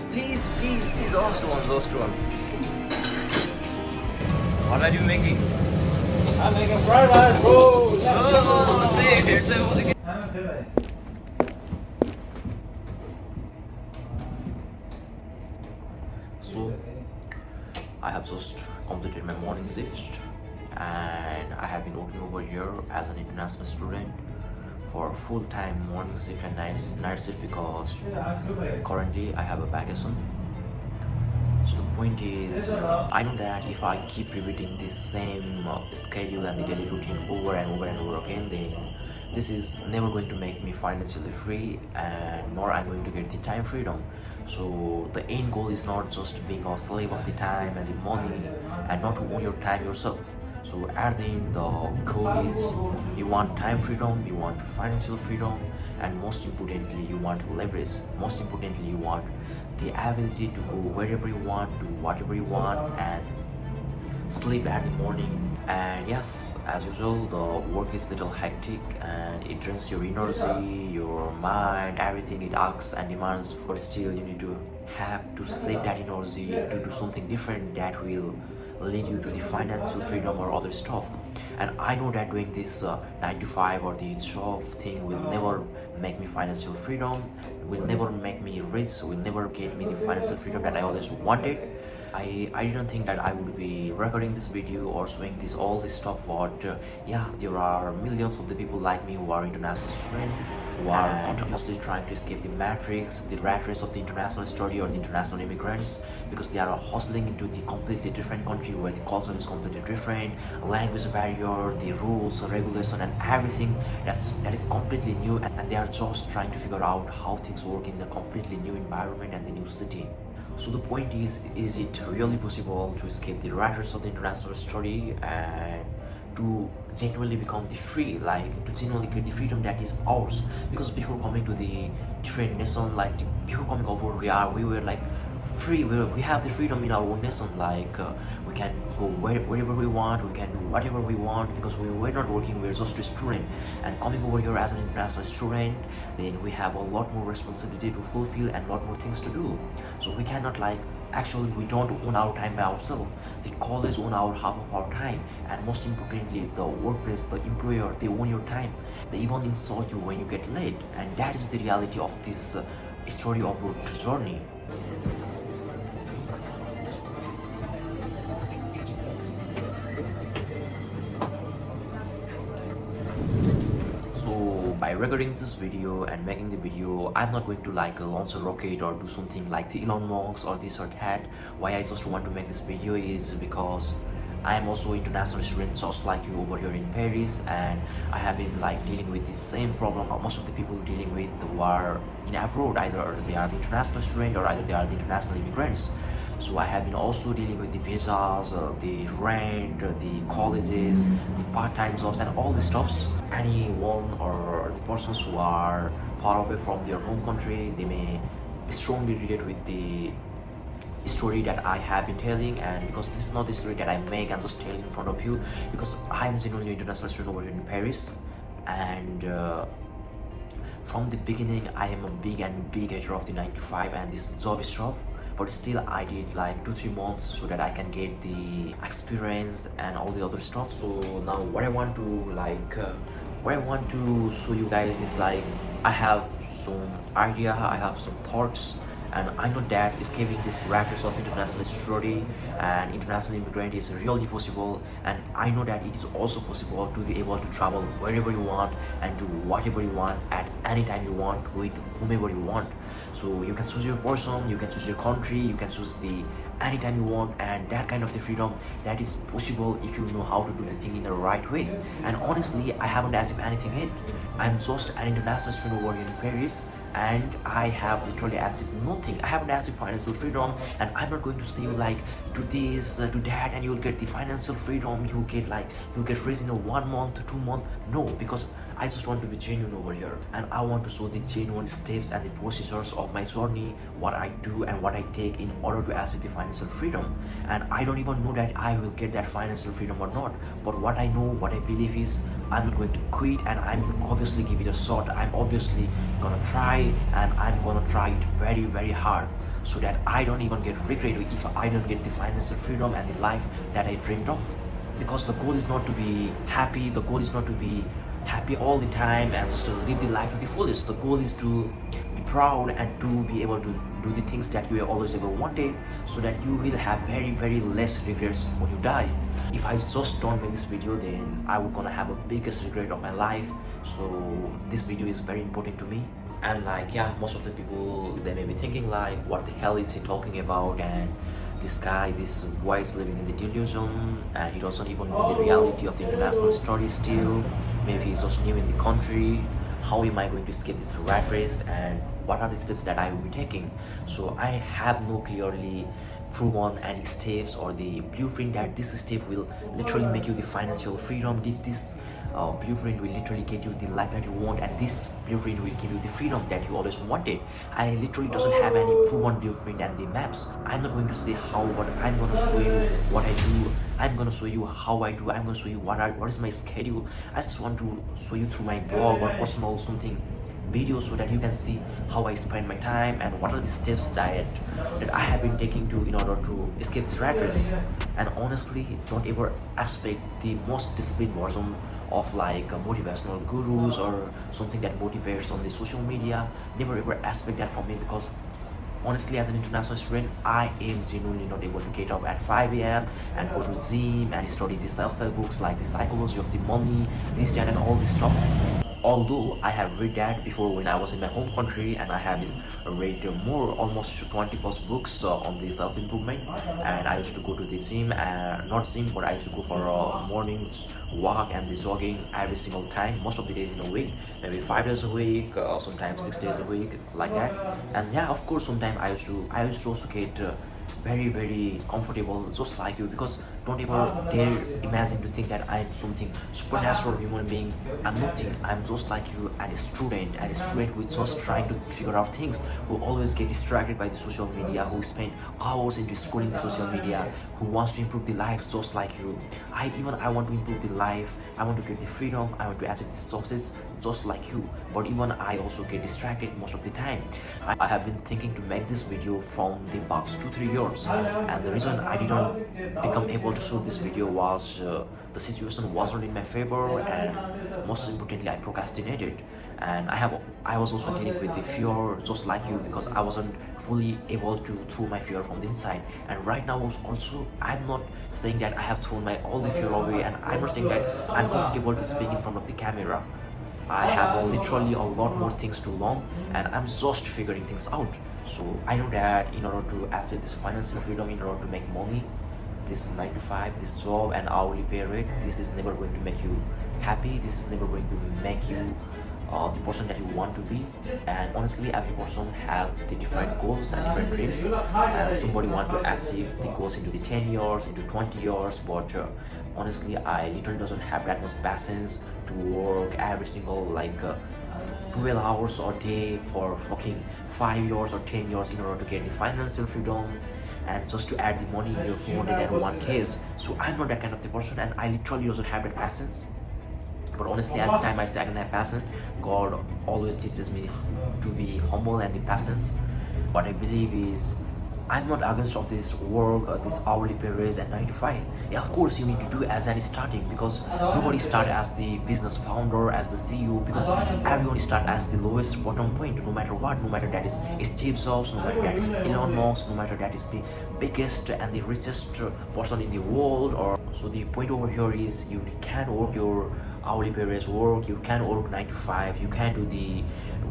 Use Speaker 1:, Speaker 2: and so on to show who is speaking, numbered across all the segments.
Speaker 1: please, those two one. What are you making?
Speaker 2: I'm making fried rice, bro.
Speaker 1: Oh, say what again? So, I have just completed my morning shift and I have been working over here as an international student for full-time morning shift and night shift because currently I have a vacation. So the point is, I know that if I keep repeating this same schedule and the daily routine over and over and over again, then this is never going to make me financially free and nor I'm going to get the time freedom. So the end goal is not just being a slave of the time and the money and not to own your time yourself. So at the end, the goal is you want time freedom, you want financial freedom, and most importantly, you want leverage. Most importantly, you want the ability to go wherever you want, do whatever you want, and sleep at the morning. And yes, as usual, the work is little hectic and it drains your energy, your mind, everything it asks and demands, but still you need to have to save that energy to do something different that will lead you to the financial freedom or other stuff. And I know that doing this 9 to 5 or the job thing will never make me financial freedom, will never make me rich, will never get me the financial freedom that I always wanted. I didn't think that I would be recording this video or showing all this stuff, but yeah, there are millions of the people like me who are international students who are continuously trying to escape the matrix, the rat race of the international study or the international immigrants, because they are hustling into the completely different country where the culture is completely different, language barrier, the rules, regulation, and everything that is completely new, and they are just trying to figure out how things work in the completely new environment and the new city. So the point is it really possible to escape the rat race of the international study and to genuinely become the free, like to genuinely get the freedom that is ours? Because before coming to the different nation, like before coming over, we were like free. We have the freedom in our own nation, like we can go wherever we want, we can do whatever we want because we were not working, we were just a student. And coming over here as an international student, then we have a lot more responsibility to fulfill and a lot more things to do. So we cannot actually we don't own our time by ourselves. The college own our half of our time, and most importantly the workplace, the employer, they own your time. They even insult you when you get late, and that is the reality of this story of our journey. By recording this video and making the video, I'm not going to launch a rocket or do something like the Elon Musk or this or that. Why I just want to make this video is because I am also an international student just like you over here in Paris, and I have been dealing with the same problem most of the people dealing with who are in abroad. Either they are the international student or either they are the international immigrants. So I have been also dealing with the visas, the rent, the colleges, the part-time jobs, and all the stuffs. Anyone or persons who are far away from their home country, they may strongly relate with the story that I have been telling. And because this is not the story that I make and just tell in front of you, because I am genuinely international student over here in Paris, and from the beginning I am a big hater of the 9 to 5 and this job stuff. But still I did 2-3 months so that I can get the experience and all the other stuff. So now what I want to show you guys is I have some idea, I have some thoughts, and I know that escaping this rat race of international study and international immigrant is really possible. And I know that it is also possible to be able to travel wherever you want and do whatever you want at any time you want with whomever you want. So you can choose your person, you can choose your country, you can choose the anytime you want, and that kind of the freedom that is possible if you know how to do the thing in the right way. And honestly, I haven't achieved anything yet. I'm just an international student over in Paris, and I have literally achieved nothing. I haven't achieved financial freedom, and I'm not going to say you do this, do that, and you'll get the financial freedom. You'll get rich in 1 month, 2 months. No, because I just want to be genuine over here, and I want to show the genuine steps and the procedures of my journey, what I do and what I take in order to achieve the financial freedom. And I don't even know that I will get that financial freedom or not, but what I know, what I believe is I'm not going to quit, and I'm obviously give it a shot. I'm obviously gonna try, and I'm gonna try it very, very hard. so that I don't even get regret if I don't get the financial freedom and the life that I dreamed of. Because the goal is not to be happy, the goal is not to be happy all the time and just to live the life to the fullest. The goal is to be proud and to be able to do the things that you have always ever wanted, so that you will have very less regrets when you die. If I just don't make this video, then I would gonna have a biggest regret of my life. So this video is very important to me. And like, yeah, most of the people, they may be thinking like, what the hell is he talking about, and this guy, this boy is living in the delusion and he doesn't even know the reality of the international story still. Maybe he's just new in the country. How am I going to escape this rat race, and what are the steps that I will be taking? So I have no clearly proven any steps or the blueprint that this step will literally make you the financial freedom. This blueprint will literally get you the life that you want, and this blueprint will give you the freedom that you always wanted. I literally doesn't have any proven blueprint and the maps. I'm not going to say how, but I'm going to show you what I do. I'm going to show you how I do. I'm going to show you what is my schedule. I just want to show you through my blog or personal something videos, so that you can see how I spend my time and what are the steps that I have been taking to in order to escape this rat race. And honestly, don't ever expect the most disciplined version of like motivational gurus or something that motivates on the social media. Never ever expect that from me, because honestly, as an international student, I am genuinely not able to get up at 5 a.m. and go to the gym and study the self-help books like the psychology of the money, this, that, and all this stuff. Although I have read that before when I was in my home country, and I have read almost 20 plus books on the self-improvement, and I used to go to the gym, not gym, but I used to go for a morning walk and the jogging every single time, most of the days in a week, maybe 5 days a week, sometimes 6 days a week, like that. And yeah, of course, sometimes I used to also get very comfortable just like you, because don't ever dare imagine to think that I'm something supernatural human being. I'm nothing. I'm just like you, and a student who's just trying to figure out things, who always get distracted by the social media, who spend hours into scrolling the social media, who wants to improve the life just like you. I want to improve the life. I want to get the freedom. I want to achieve the success just like you. But even I also get distracted most of the time. I have been thinking to make this video from the past 2-3 years, and the reason I didn't become able to shoot this video was the situation wasn't in my favor, and most importantly, I procrastinated. And I was also dealing with the fear just like you, because I wasn't fully able to throw my fear from the inside. And right now also, I'm not saying that I have thrown all the fear away, and I'm not saying that I'm comfortable to speak in front of the camera. I have literally a lot more things to learn, and I'm just figuring things out. So I know that in order to achieve this financial freedom, in order to make money, this 9 to 5, this job and hourly pay rate, this is never going to make you happy. This is never going to make you the person that you want to be. And honestly, every person have the different goals and different dreams, and somebody want to achieve the goals into the 10 years, into 20 years, but honestly, I literally doesn't have that much patience to work every single 12 hours a day for fucking 5 years or 10 years in order to get the financial freedom and just to add the money in your phone and then one case. So I'm not that kind of the person, and I literally doesn't have that patience. But honestly, every time I say I don't have passion, God always teaches me to be humble and be patient. What I believe is, I'm not against of this work, this hourly pay raise and 9 to 5. Yeah, of course you need to do as any starting, because nobody start as the business founder, as the CEO, because everyone start as the lowest bottom point, no matter what, no matter that is Steve Jobs, no matter that is Elon Musk, no matter that is the biggest and the richest person in the world. Or so the point over here is, you can work your hourly pay raise work, you can work 9 to 5, you can do the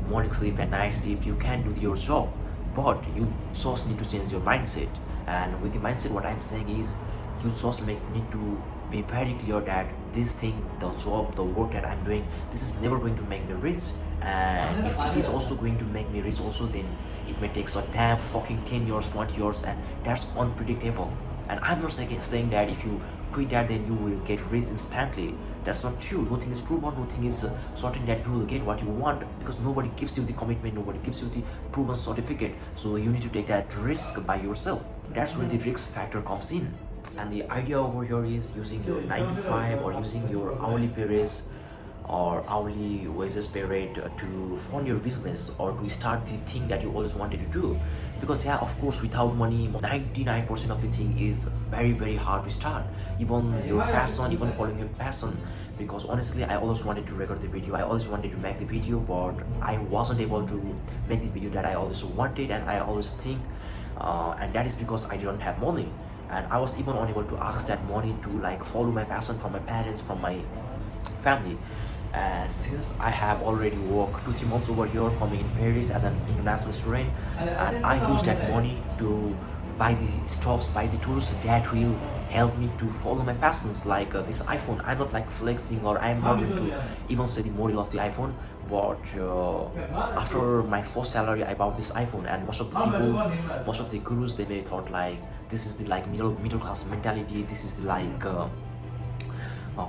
Speaker 1: morning shift and night shift, you can do your job. But you just need to change your mindset. And with the mindset, what I'm saying is, you just need to be very clear that this thing, the job, the work that I'm doing, this is never going to make me rich. And if it is also going to make me rich also, then it may take a damn fucking 10 years, 20 years, and that's unpredictable. And I'm not saying that if you quit that, then you will get rich instantly. That's not true. Nothing is proven, nothing is certain that you will get what you want, because nobody gives you the commitment, nobody gives you the proven certificate. So you need to take that risk by yourself. That's where the risk factor comes in. And the idea over here is using your 9 to 5 or using your hourly pay raise or hourly wages pay rate to fund your business or to start the thing that you always wanted to do. Because yeah, of course, without money, 99% of the thing is very hard to start. Even your passion, even following your passion. Because honestly, I always wanted to record the video, I always wanted to make the video, but I wasn't able to make the video that I always wanted and I always think, and that is because I didn't have money. And I was even unable to ask that money to like follow my passion from my parents, from my family. And since I have already worked 2-3 months over here coming in Paris as an international student, and I use that money to buy the stuffs, buy the tools that will help me to follow my passions, like this iPhone. I'm not like flexing, or I'm not going to even say the model of the iPhone, but after my first salary I bought this iPhone. And most of the people, most of the gurus, they may thought like this is the like middle class mentality, this is the like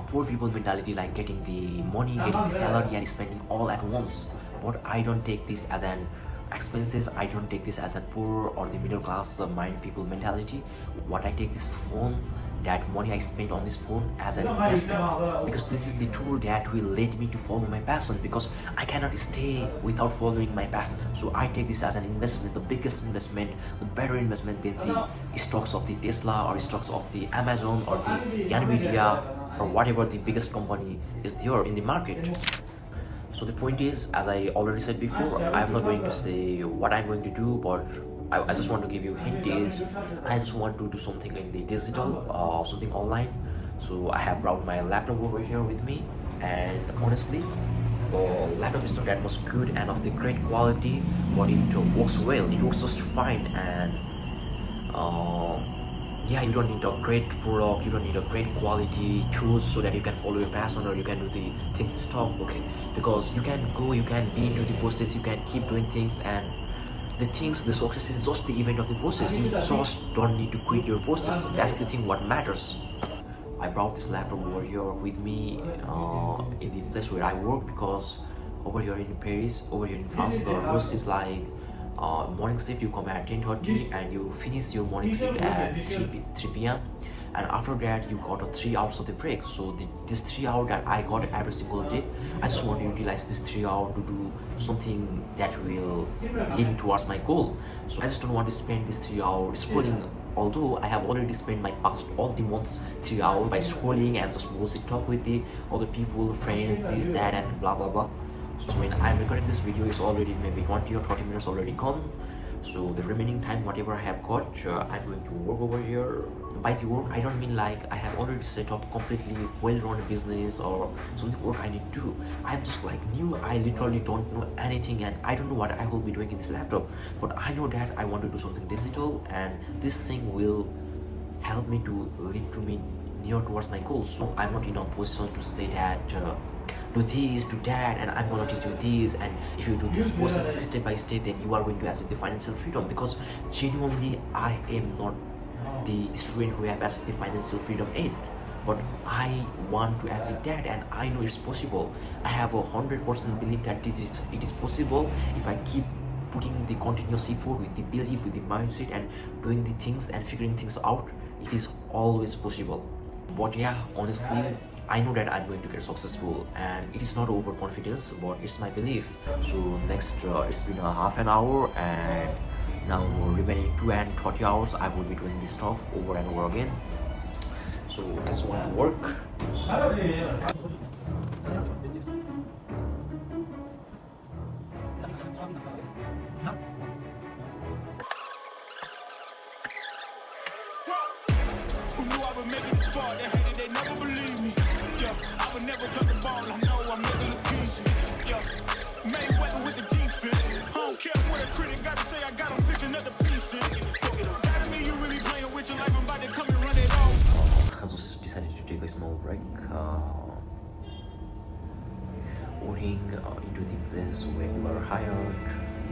Speaker 1: poor people mentality, like getting the money, getting the salary and spending all at once. But I don't take this as an expenses, I don't take this as a poor or the middle class mind people mentality. What I take this phone, that money I spend on this phone, as an investment, because this is the tool that will lead me to follow my passion, because I cannot stay without following my passion. So I take this as an investment, the biggest investment, the better investment than the stocks of the Tesla or stocks of the Amazon or the Nvidia or whatever the biggest company is there in the market. So the point is, as I already said before, I'm not going to say what I'm going to do, but I just want to give you a hint is, I just want to do something in the digital, something online. So I have brought my laptop over here with me, and honestly, the laptop is not that much good and of the great quality, but it works well, it works just fine. And yeah, you don't need a great product, you don't need a great quality tools so that you can follow your passion or you can do the things stop, okay? Because you can go, you can be into the process, you can keep doing things, and the things, the success is just the event of the process. You just don't need to quit your process. That's the thing what matters. I brought this laptop over here with me in the place where I work, because over here in Paris, over here in France, the rules is like morning shift, you come at 10:30 and you finish your morning shift at 3 p.m. and after that you got a 3 hours of the break. So this 3 hour that I got every single day, I just want to utilize this 3 hour to do something that will lead me towards my goal. So I just don't want to spend this 3 hours scrolling, although I have already spent my past all the months 3 hours by scrolling and just bullshit talk with the other people, friends, this, that, and blah blah blah. So when I'm recording this video, it's already maybe 20 or 30 minutes already gone. So the remaining time, whatever I have got, I'm going to work over here. By the work, I don't mean like I have already set up completely well-run business or something work I need to do. I'm just like new, I literally don't know anything and I don't know what I will be doing in this laptop. But I know that I want to do something digital, and this thing will help me to lead to me near towards my goals. So I'm not in a position to say that do this, do that, and I'm gonna teach you this, and if you do this process step by step, then you are going to achieve the financial freedom. Because genuinely, I am not the student who have achieved the financial freedom yet, but I want to achieve that, and I know it's possible. I have 100% belief that it is possible if I keep putting the continuous effort with the belief, with the mindset, and doing the things and figuring things out. It is always possible. But yeah, honestly, I know that I'm going to get successful, and it is not overconfidence, but it's my belief. So next, it's been a half an hour, and now remaining 2 and 30 hours, I will be doing this stuff over and over again. So I just want to work.
Speaker 3: Who knew I would make it this far? They hated, they never believed me. Yeah, I would never drop the ball. I know I'm never look easy. Yeah, Mayweather with the defense. I don't care what a critic got to say. I got them picking up the pieces. That me, you really playing with your life. I'm about to come and run it off.
Speaker 1: I just decided to take a small break. Working into the place where you are hired,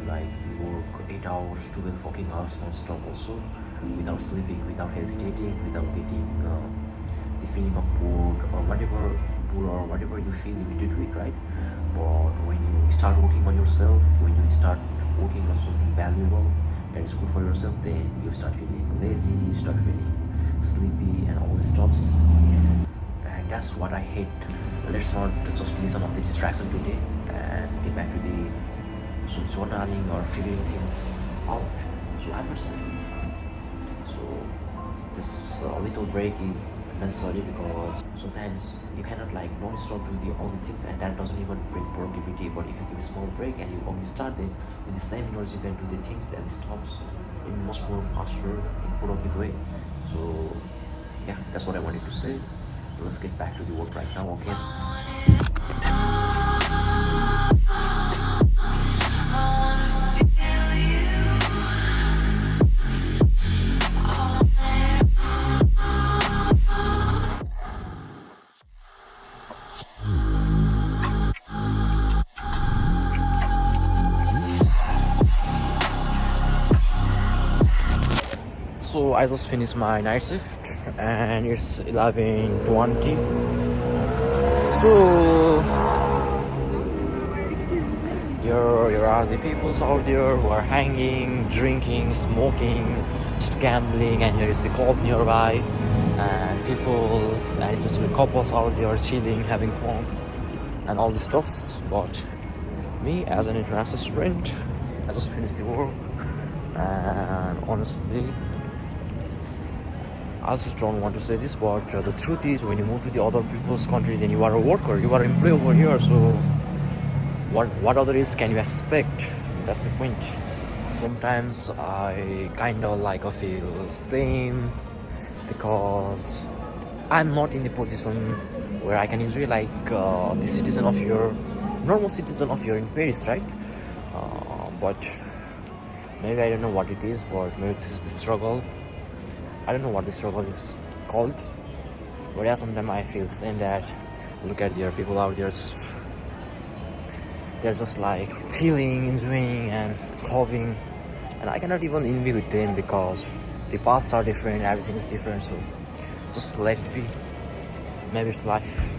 Speaker 1: you work 8 hours, 12 fucking hours non-stop also, without sleeping, without hesitating, without getting the feeling of bored or whatever you feel you need to do it, right? But when you start working on yourself, when you start working on something valuable that is good for yourself, then you start feeling lazy, you start feeling sleepy and all this stuff. And that's what I hate. let's not just listen of the distraction today and get back to the journaling or figuring things out. So I would say, so this little break is necessary because sometimes you cannot like non-stop do all the things, and that doesn't even bring productivity. But if you give a small break and you only start it with the same energy, you can do the things and the stuffs in much more faster, in productive way. So yeah, that's what I wanted to say. Let's get back to the work right now, okay? So I just finished my night shift and it's 11:20. So here are the people out there who are hanging, drinking, smoking, just gambling, and here is the club nearby, and people, and especially couples out there chilling, having fun, and all this stuff. But me, as an international student, I just finished the work, and honestly, I just don't want to say this, but the truth is, when you move to the other people's country, then you are a worker, you are an employee over here. So what other is can you expect? That's the point. Sometimes I kind of like feel same because I'm not in the position where I can enjoy like the citizen of your normal citizen of your in Paris, right? But maybe I don't know what it is, but maybe this is the struggle. I don't know what the struggle is called, but yeah, sometimes I feel same that look at the people out there, they're just like chilling, enjoying, and clubbing, and I cannot even envy with them because the paths are different, everything is different. So just let it be. Maybe it's life.